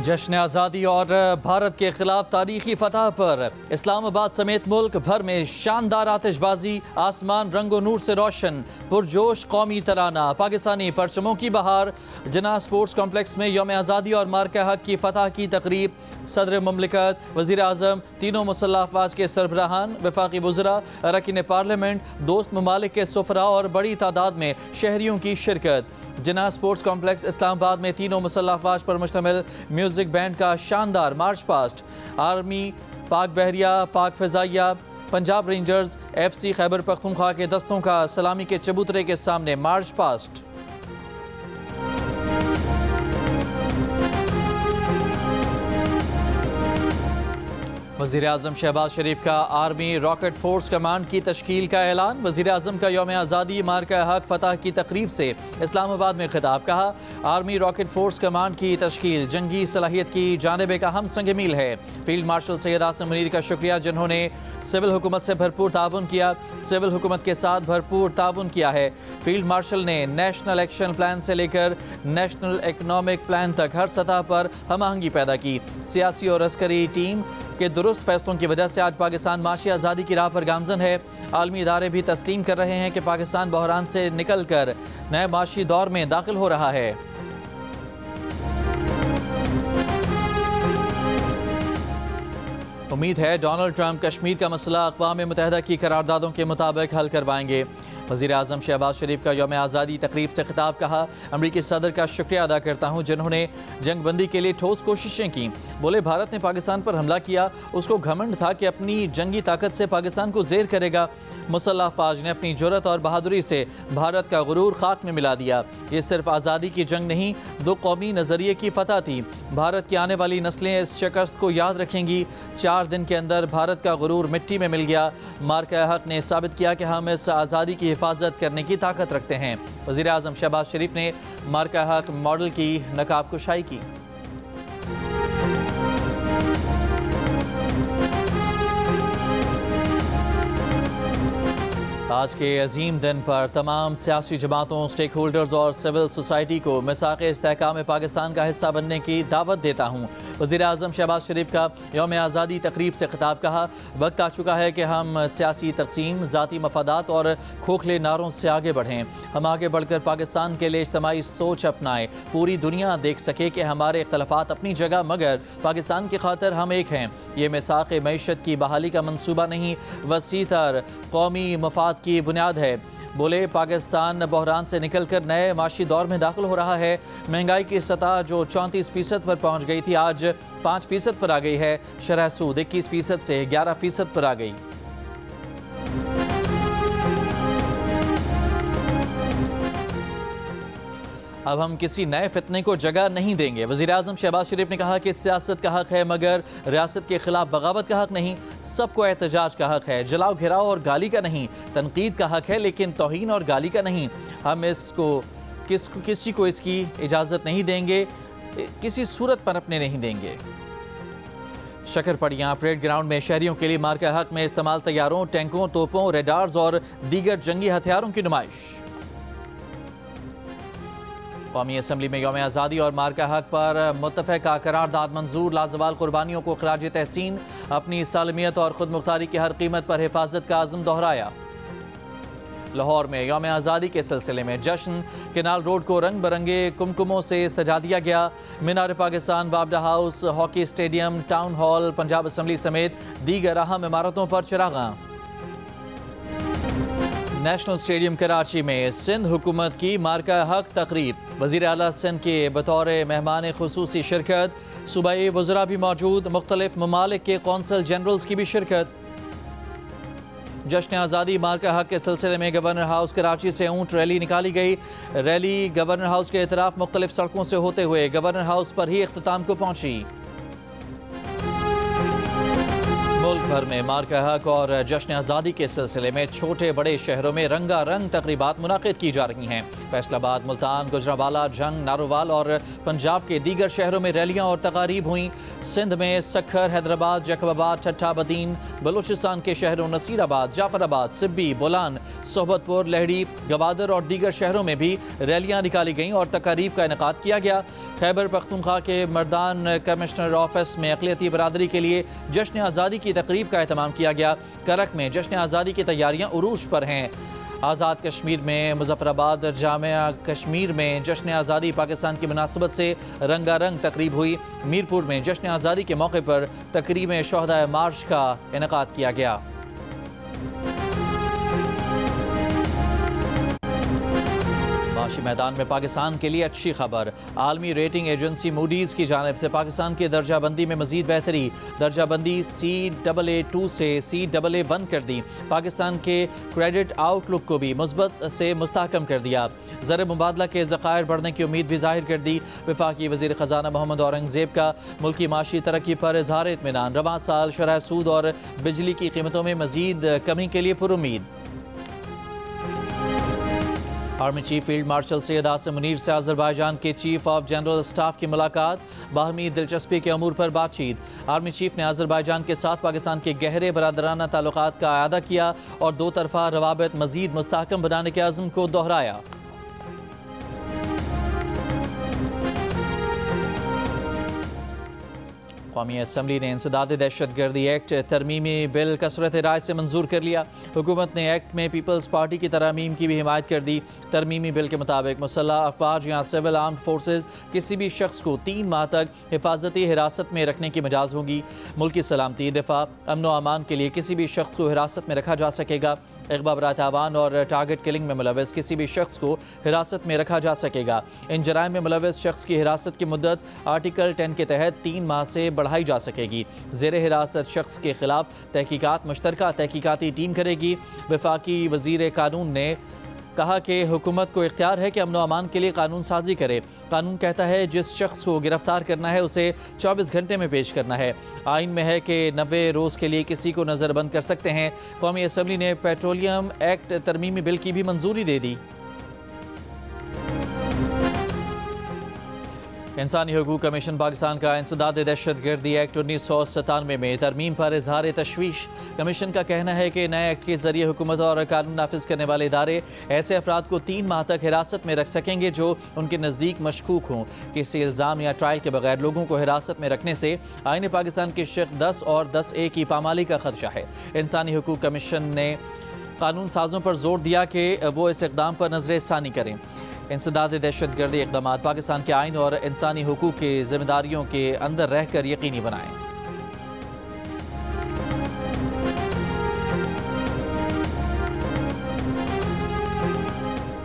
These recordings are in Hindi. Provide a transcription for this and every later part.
जश्न आज़ादी और भारत के खिलाफ तारीखी फतह पर इस्लामाबाद समेत मुल्क भर में शानदार आतिशबाजी, आसमान रंगो नूर से रोशन, पुरजोश कौमी तराना, पाकिस्तानी परचमों की बहार। जिन्ना स्पोर्ट्स कॉम्प्लेक्स में यौम आज़ादी और मार्का हक की फतह की तकरीब। सदर मुमलिकत, वज़ीर आज़म, तीनों मुसल्लह अफ़वाज के सरबराहान, वफाकी वज़रा, अरकान पार्लियामेंट, दोस्त ममालिक के सफ़रा और बड़ी तादाद में शहरियों की शिरकत। जिन्ना स्पोर्ट्स कॉम्प्लेक्स इस्लामाबाद में तीनों मुसल्लह अफ़वाज पर मुश्तमिल म्यूज़िक बैंड का शानदार मार्च पास्ट। आर्मी, पाक बहरिया, पाक फ़िज़ाइया, पंजाब रेंजर्स, FC खैबर पख्तूनख्वा के दस्तों का सलामी के चबूतरे के सामने मार्च पास्ट। वज़ीर आज़म शहबाज शरीफ का आर्मी रॉकेट फोर्स कमांड की तश्कील का ऐलान। वज़ीर आज़म का यौम आज़ादी मार्का हक फतह की तकरीब से इस्लामाबाद में खिताब। कहा, आर्मी रॉकेट फोर्स कमांड की तश्कील जंगी सलाहियत की जानिब एक अहम संग मील है। फील्ड मार्शल सैयद आसिम मुनीर का शुक्रिया, जिन्होंने सिविल हुकूमत से भरपूर ताउन किया, सिविल हुकूमत के साथ भरपूर ताउन किया है। फील्ड मार्शल ने नेशनल एक्शन प्लान से लेकर नेशनल इकनॉमिक प्लान तक हर सतह पर हम आहंगी पैदा की। सियासी और अस्करी टीम के दुरुस्त फैसलों की वजह से आज पाकिस्तान माशी आज़ादी की राह पर गामजन है। आलमी इदारे भी तस्लीम कर रहे हैं कि पाकिस्तान बहरान से निकल कर नए माशी दौर में दाखिल हो रहा है। उम्मीद है डोनाल्ड ट्रंप कश्मीर का मसला अक़वाम मुत्तहिदा की करारदादों के मुताबिक हल करवाएंगे। वज़ीर आज़म शहबाज शरीफ का यौम आज़ादी तकरीब से खिताब। कहा, अमरीकी सदर का शुक्रिया अदा करता हूँ, जिन्होंने जंग बंदी के लिए ठोस कोशिशें की। बोले, भारत ने पाकिस्तान पर हमला किया, उसको घमंड था कि अपनी जंगी ताकत से पाकिस्तान को ज़ेर करेगा। मुसल्लह अफ़वाज ने अपनी जुर्रत और बहादुरी से भारत का गुरूर खाक में मिला दिया। ये सिर्फ आज़ादी की जंग नहीं, दो कौमी नज़रिए की फतह थी। भारत की आने वाली नस्लें इस शिकस्त को याद रखेंगी। 4 दिन के अंदर भारत का गुरूर मिट्टी में मिल गया। मार्का हक ने साबित किया कि हम इस आज़ादी की हिफाजत करने की ताकत रखते हैं। वज़ीर आज़म शहबाज शरीफ ने मार्का हक मॉडल की नकाब कुशाई की। आज के अजीम दिन पर तमाम सियासी जमातों, स्टेक होल्डर्स और सिविल सोसाइटी को मिसाक़ इस्तेहकाम पाकिस्तान का हिस्सा बनने की दावत देता हूँ। वज़ीर आज़म शहबाज शरीफ का यौम आज़ादी तकरीब से खिताब। कहा, वक्त आ चुका है कि हम सियासी तकसीम, ज़ाती मफादात और खोखले नारों से आगे बढ़ें। हम आगे बढ़कर पाकिस्तान के लिए इज्तिमाई सोच अपनाएं। पूरी दुनिया देख सके कि हमारे इख्तलाफात अपनी जगह, मगर पाकिस्तान की खातिर हम एक हैं। ये मिसाक़ मईशत की बहाली का मनसूबा नहीं, वसीतर कौमी मफाद की बुनियाद है। बोले, पाकिस्तान बहरान से निकल कर नए माशी दौर में दाखिल हो रहा है। महंगाई की सतह जो 34% पर पहुंच गई थी, आज 5% पर आ गई है। शरह सूद 21% से 11% पर आ गई। अब हम किसी नए फितने को जगह नहीं देंगे। वज़ीर आज़म शहबाज शरीफ ने कहा कि सियासत का हक है, मगर रियासत के खिलाफ बगावत का हक नहीं। सबको एहतजाज का हक है, जलाओ घिराओ और गाली का नहीं। तनकीद का हक है, लेकिन तौहीन और गाली का नहीं। हम किसी को इसकी इजाज़त नहीं देंगे, किसी सूरत पर अपने नहीं देंगे। शक्करपड़ियाँ परेड ग्राउंड में शहरियों के लिए मार्का हक में इस्तेमाल तैयारों, टैंकों, तोपों, रेडार्स और दीगर जंगी हथियारों की नुमाइश। कौमी असम्बली में यौम आज़ादी और मार्का हक पर मुत्तफ़क़ा करारदाद मंजूर। लाजवाल कुर्बानियों को खराज तहसीन। अपनी सालमियत और खुद मुख्तारी की हर कीमत पर हिफाजत का आज़म दोहराया। लाहौर में यौम आज़ादी के सिलसिले में जश्न। केनाल रोड को रंग बिरंगे कुमकुमों से सजा दिया गया। मीनार पाकिस्तान, बाबडा house, hockey stadium, town hall, Punjab assembly समेत दीगर अहम इमारतों पर चिरागां। नेशनल स्टेडियम कराची में सिंध हुकूमत की मार्का हक तकरीब। वज़ीर आला सिंध के बतौर मेहमान खुसूसी शिरकत। सूबाई वज़रा भी मौजूद। मुख्तलिफ ममालिक के कौंसल जनरल्स की भी शिरकत। जश्न आज़ादी मार्का हक के सिलसिले में गवर्नर हाउस कराची से ऊँट रैली निकाली गई। रैली गवर्नर हाउस के इतराफ मुख्तलिफ सड़कों से होते हुए गवर्नर हाउस पर ही इख्तिताम को पहुँची। मुल्क भर में मार्का हक और जश्न आज़ादी के सिलसिले में छोटे बड़े शहरों में रंगारंग तकरीबात मुनाकिद की जा रही हैं। फैसलाबाद, मुल्तान, गुजरावाला, जंग, नारोवाल और पंजाब के दीगर शहरों में रैलियां और तकारीब हुई। सिंध में सखर, हैदराबाद, जैकबाबाद, ठट्ठा, बदीन, बलूचिस्तान के शहरों नसीराबाद, जाफराबाद, सिब्बी, बोलान, सोहबतपुर, लहड़ी, गवादर और दीगर शहरों में भी रैलियां निकाली गईं और तकारीब का इनेकाद किया गया। खैबर पख्तूनख्वा के मर्दान कमिश्नर ऑफिस में अक़लियती बरादरी के लिए जश्न आज़ादी की तकरीब का एहतमाम किया गया। करक में जश्न आज़ादी की तैयारियां उरूज पर हैं। आज़ाद कश्मीर में मुजफ्फराबाद जामिया कश्मीर में जश्न आज़ादी पाकिस्तान की मुनासबत से रंगारंग तकरीब हुई। मीरपुर में जश्न आज़ादी के मौके पर तकरीब शोहदा मार्च का इनेकाद किया गया। माशी मैदान में पाकिस्तान के लिए अच्छी खबर। आलमी रेटिंग एजेंसी मूडीज़ की जानिब से पाकिस्तान की दर्जाबंदी में मजीद बेहतरी। दर्जाबंदी CAA2 से CAA1 कर दी। पाकिस्तान के क्रेडिट आउटलुक को भी मुस्बत से मुस्तहकम कर दिया। ज़र मुबादला के ज़खायर बढ़ने की उम्मीद भी जाहिर कर दी। वफाकी वज़ीर ख़जाना मोहम्मद औरंगज़ेब का मुल्की माशी तरक्की पर इज़हार इत्मीनान। रवां साल शरह सूद और बिजली की कीमतों में मजीद कमी के लिए पुरुम्मीद। Army chief field marshal Syed Asim Munir से अज़रबैजान के चीफ ऑफ जनरल स्टाफ की मुलाकात। बाहमी दिलचस्पी के अमूर पर बातचीत। आर्मी चीफ ने अज़रबैजान के साथ पाकिस्तान के गहरे बरादराना ताल्लुकात का आयादा किया और दो तरफ़ा रवाबित मज़ीद मुस्तहकम बनाने के अज़्म को दोहराया। कौमी असम्बली ने इंसदाद दहशतगर्दी एक्ट तरमीमी बिल कसरत राय से मंजूर कर लिया। हुकूमत ने एक्ट में पीपल्स पार्टी की तरमीम की भी हिमायत कर दी। तरमीमी बिल के मुताबिक मुसल्लह अफवाज या सिविल आर्म्ड फोर्सेज किसी भी शख्स को 3 माह तक हिफाजती हिरासत में रखने की मजाज होगी। मुल्की सलामती, दिफा, अमन व अमान के लिए किसी भी शख्स को हिरासत में रखा जा सकेगा। इक़बा बरात आवान और टारगेट किलिंग में मुलव्वस किसी भी शख्स को हिरासत में रखा जा सकेगा। इन जराइम में मुलव्वस शख्स की हिरासत की मुद्दत आर्टिकल 10 के तहत 3 माह से बढ़ाई जा सकेगी। ज़ेरे हिरासत शख्स के खिलाफ तहकीकात मुश्तरका तहकीकाती टीम करेगी। वफाकी वज़ीर कानून ने कहा कि हुकूमत को इख्तियार है कि अमन व अमान के लिए कानून साजी करे। कानून कहता है जिस शख्स को गिरफ्तार करना है उसे 24 घंटे में पेश करना है। आइन में है कि 90 रोज़ के लिए किसी को नज़रबंद कर सकते हैं। कौमी असम्बली ने पेट्रोलियम एक्ट तरमीमी बिल की भी मंजूरी दे दी। इंसानी हकूक़ कमीशन पाकिस्तान का इंसदाद दहशतगर्दी एक्ट 1997 में तरमीम पर इजहार तशवीश। कमीशन का कहना है कि नए एक्ट के जरिए हुकूमत और कानून नाफिज करने वाले इदारे ऐसे अफराद को 3 माह तक हिरासत में रख सकेंगे जो उनके नज़दीक मशकूक हों। किसी इल्ज़ाम या ट्रायल के बगैर लोगों को हिरासत में रखने से आईन पाकिस्तान के शेख 10 और 10A की पामाली का खदशा है। इंसानी हकूक़ कमीशन ने कानून साजों पर जोर दिया कि वो इस इक़दाम पर नजर षानी करें। इंसदाद दहशतगर्दी इक़दाम पाकिस्तान के आइन और इंसानी हुकूक़ की जिम्मेदारियों के अंदर रहकर यकीनी बनाएं।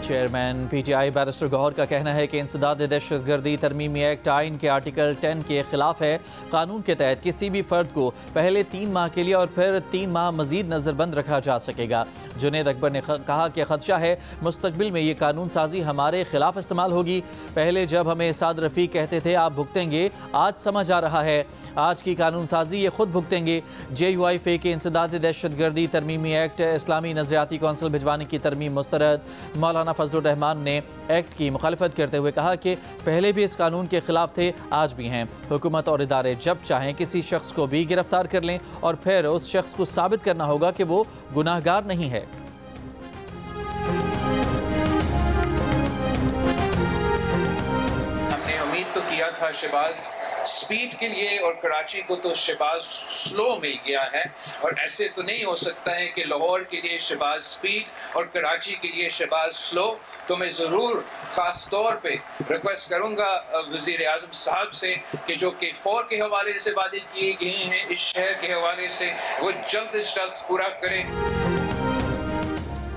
चेयरमैन PTI बैरिस्टर गौहर का कहना है कि इंसदाद दहशतगर्दी तरमीमी एक्ट आइन के आर्टिकल 10 के खिलाफ है। कानून के तहत किसी भी फर्द को पहले 3 माह के लिए और फिर 3 माह मजीद नज़रबंद रखा जा सकेगा। जुनैद अकबर ने कहा कि खदशा है मुस्तकबिल में ये कानून साजी हमारे खिलाफ इस्तेमाल होगी। पहले जब हमें साद रफ़ीक कहते थे आप भुगतेंगे, आज समझ आ रहा है आज की कानून साजी ये खुद भुगतेंगे। JUIFA के इंसदाद दहशतगर्दी तरमीमी एक्ट इस्लामी नजरियाती कौंसिल भिजवाने की तरमीम मुस्तरद। मौलाना फजलुर रहमान ने एक्ट की मुखालफत करते हुए कहा कि पहले भी इस कानून के खिलाफ थे, आज भी हैं। हुकूमत और इदारे जब चाहें किसी शख्स को भी गिरफ्तार कर लें और फिर उस शख्स को साबित करना होगा कि वो गुनाहगार नहीं है। हमने उम्मीद तो किया था शहबाज स्पीड के लिए और कराची को तो शहबाज स्लो मिल गया है, और ऐसे तो नहीं हो सकता है कि लाहौर के लिए शहबाज स्पीड और कराची के लिए शहबाज स्लो। तो मैं ज़रूर ख़ास तौर पे रिक्वेस्ट करूँगा वज़ीर आज़म साहब से कि जो K4 के हवाले से वादे किए गए हैं इस शहर के हवाले से वो जल्द से जल्द पूरा करें।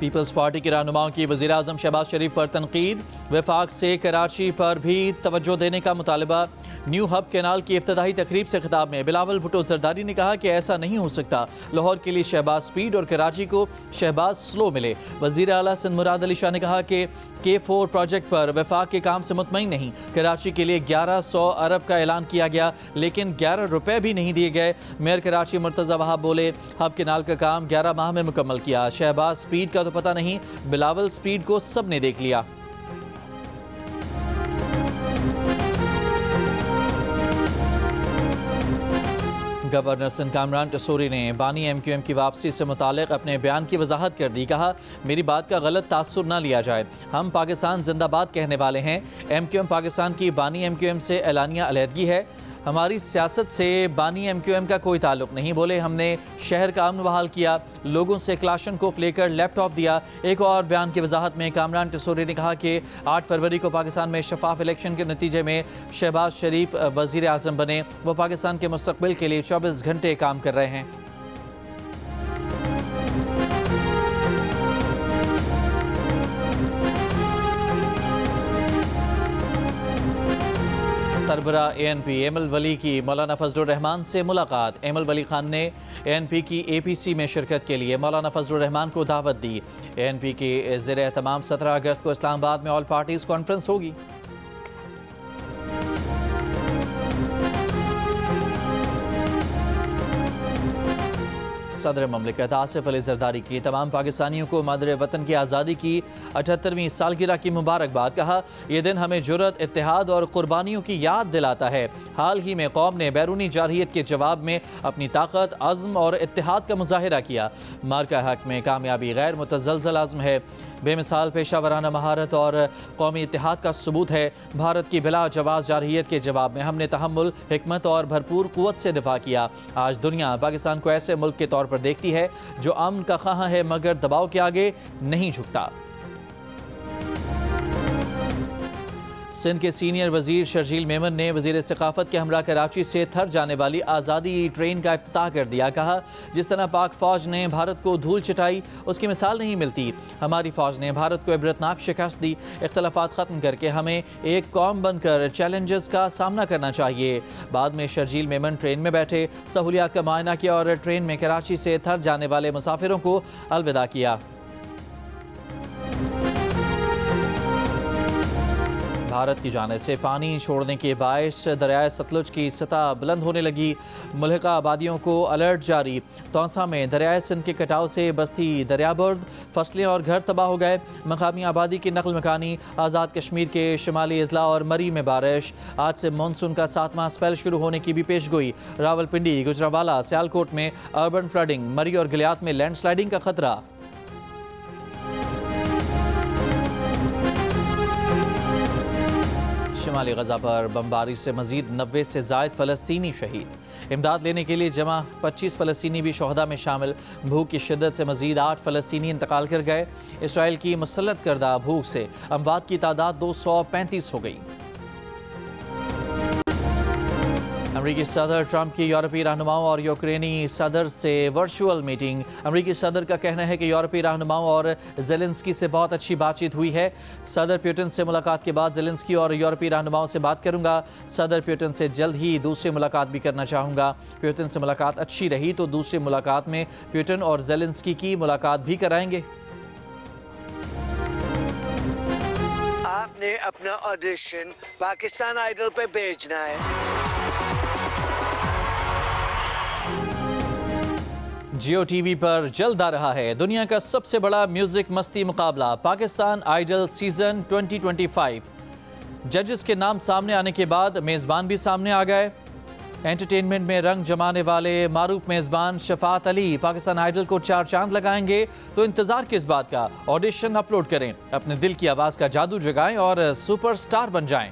पीपल्स पार्टी के रहनुमाओं की वज़ीर आज़म शहबाज शरीफ पर तनकीद। वफाक से कराची पर भी तवज्जो देने का मुतालबा। न्यू हब कैनाल की इफ्तिताही तकरीब से खिताब में बिलावल भुट्टो जरदारी ने कहा कि ऐसा नहीं हो सकता, लाहौर के लिए शहबाज स्पीड और कराची को शहबाज स्लो मिले। वज़ीर आला सिंध मुराद अली शाह ने कहा कि K4 प्रोजेक्ट पर वफाक के काम से मुतमईन नहीं। कराची के लिए 1100 अरब का ऐलान किया गया, लेकिन 11 रुपए भी नहीं दिए गए। मेयर कराची मुर्तज़ा वहाब बोले, हब कैनाल का काम 11 माह में मुकम्मल किया। शहबाज स्पीड का तो पता नहीं, बिलावल स्पीड को सब ने देख लिया। गवर्नर सिंध कामरान टसूरी ने बानी MQM की वापसी से मुतालिक अपने बयान की वजाहत कर दी। कहा, मेरी बात का गलत तासुर न लिया जाए, हम पाकिस्तान जिंदाबाद कहने वाले हैं। MQM पाकिस्तान की बानी MQM से एलानिया अलहदगी है, हमारी सियासत से बानी MQM का कोई ताल्लुक नहीं। बोले, हमने शहर का अमन बहाल किया, लोगों से क्लाशनकोफ लेकर लैपटॉप दिया। एक और बयान की वजाहत में कामरान टसूरी ने कहा कि 8 फरवरी को पाकिस्तान में शफाफ इलेक्शन के नतीजे में शहबाज शरीफ वज़ीर आज़म बने। वो पाकिस्तान के मुस्तकबिल के लिए 24 घंटे काम कर रहे हैं। सरबरा ANP एमल वली की मौलाना फजलुर रहमान से मुलाकात। एमल वली खान ने ANP की APC में शिरकत के लिए मौलाना फजलुर रहमान को दावत दी। ANP के ज़ेरे तमाम 17 अगस्त को इस्लामाबाद में ऑल पार्टीज़ कॉन्फ्रेंस होगी। सदर ममलिकत आसिफ अली जरदारी की तमाम पाकिस्तानियों को मादर वतन की आज़ादी की 78वीं सालगिरह की मुबारकबाद। कहा, यह दिन हमें जुर्रत, इत्तेहाद और कुर्बानियों की याद दिलाता है। हाल ही में कौम ने बैरूनी जारहियत के जवाब में अपनी ताकत, अज़्म और इत्तेहाद का मुजाहिरा किया। मार्का हक में कामयाबी गैर मुतज़लज़ल आज़्म है, बेमिसाल पेशावराना महारत और कौमी इत्तेहाद का सबूत है। भारत की बिला जवाज़ जारहियत के जवाब में हमने तहम्मुल, हिकमत और भरपूर क़ुव्वत से दिफा किया। आज दुनिया पाकिस्तान को ऐसे मुल्क के तौर पर देखती है जो अमन का ख़्वाह है मगर दबाव के आगे नहीं झुकता। सिंध के सीनियर वजीर शर्जील मेमन ने वजीर सकाफत के हमरा कराची से थर जाने वाली आज़ादी ट्रेन का इफ्तिताह कर दिया। कहा, जिस तरह पाक फ़ौज ने भारत को धूल चटाई, उसकी मिसाल नहीं मिलती। हमारी फ़ौज ने भारत को इबरतनाक शिकस्त दी। इख्तलाफात ख़त्म करके हमें एक कौम बनकर चैलेंजेस का सामना करना चाहिए। बाद में शर्जील मेमन ट्रेन में बैठे, सहूलियात का मुआयना किया और ट्रेन में कराची से थर जाने वाले मुसाफिरों को अलविदा किया। भारत की जानिब से पानी छोड़ने के बायस दरियाए सतलुज की सतह बुलंद होने लगी। मुल्हिका आबादियों को अलर्ट जारी। तौसा में दरियाए सिंध के कटाव से बस्ती दरियाबर्द, फसलें और घर तबाह हो गए। मकामी आबादी की नकल मकानी। आज़ाद कश्मीर के शुमाली अजला और मरी में बारिश। आज से मानसून का 7वां स्पेल शुरू होने की भी पेशगोई। रावलपिंडी, गुजरांवाला, सियालकोट में अर्बन फ्लडिंग, मरी और गलियात में लैंडस्लाइडिंग का खतरा। शिमाली गजा पर बमबारी से मजीद 90 से ज़ायद फ़लस्तीनी शहीद। इमदाद लेने के लिए जमा 25 फ़लस्तीनी भी शोहदा में शामिल। भूख की शिद्दत से मजीद 8 फ़लस्तीनी इंतकाल कर गए। इसराइल की मुसल्लत करदा भूख से अमवात की तादाद 235 हो गई। अमरीकी सदर ट्रंप की यूरोपीय रहनुमाओं और यूक्रेनी सदर से वर्चुअल मीटिंग। अमरीकी सदर का कहना है कि यूरोपीय रहनुमाओं और ज़ेलेंस्की से बहुत अच्छी बातचीत हुई है। सदर पुतिन से मुलाकात के बाद ज़ेलेंस्की और यूरोपीय रहनुमाओं से बात करूंगा। सदर पुतिन से जल्द ही दूसरी मुलाकात भी करना चाहूँगा। पुतिन से मुलाकात अच्छी रही तो दूसरी मुलाकात में पुतिन और ज़ेलेंस्की की मुलाकात भी कराएंगे। आपने अपना ऑडिशन पाकिस्तान आइडल पे भेजना है। जियो टीवी पर जल्द आ रहा है दुनिया का सबसे बड़ा म्यूजिक मस्ती मुकाबला पाकिस्तान आइडल सीजन 2025। जजेस के नाम सामने आने के बाद मेज़बान भी सामने आ गए। एंटरटेनमेंट में रंग जमाने वाले मारूफ मेज़बान शफात अली पाकिस्तान आइडल को 4 चांद लगाएंगे, तो इंतजार किस बात का। ऑडिशन अपलोड करें, अपने दिल की आवाज़ का जादू जगाएं और सुपरस्टार बन जाएं।